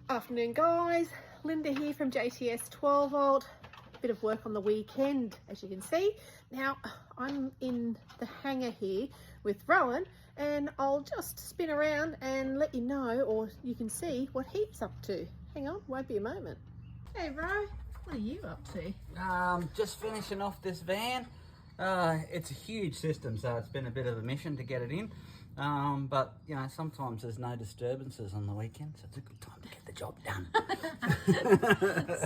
Afternoon guys, Linda here from JTS 12 volt. Bit of work on the weekend, as you can see. Now I'm in the hangar here with Rowan, and I'll just spin around and let you know, or you can see what he's up to. Hang on, won't be a moment. Hey Ro, what are you up to? Just finishing off this van. It's a huge system, so it's been a bit of a mission to get it in. But you know, sometimes there's no disturbances on the weekend, so it's a good time to get the job done.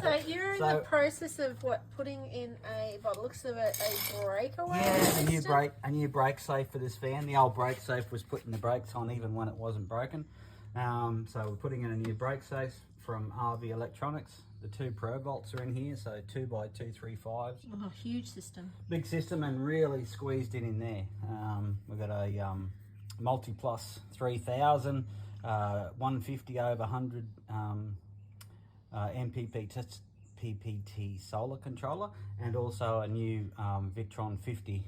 So you're in the process of putting in by the looks of it, a breakaway system? Yeah, a new brake safe for this van. The old brake safe was putting the brakes on even when it wasn't broken. So we're putting in a new brake safe from RV Electronics. The 2 Pro Volts are in here, so 2x235s. Oh, huge system. Big system, and really squeezed in there. We've got a Multi Plus 3000, 150 over 100 PPT solar controller, and also a new Victron 50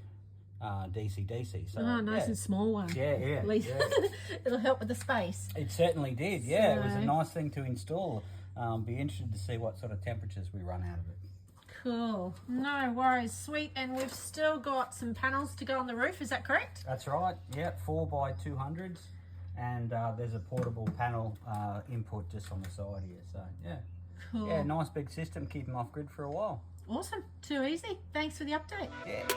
DC. So nice and small one. Yeah. At least it'll help with the space. It certainly did. Yeah, so it was a nice thing to install. Be interested to see what sort of temperatures we run out of it. Cool. No worries. Sweet. And we've still got some panels to go on the roof. Is that correct? That's right. Yeah, 4x200s, and there's a portable panel input just on the side here. So yeah. Cool. Yeah, nice big system. Keep them off grid for a while. Awesome. Too easy. Thanks for the update. Yeah.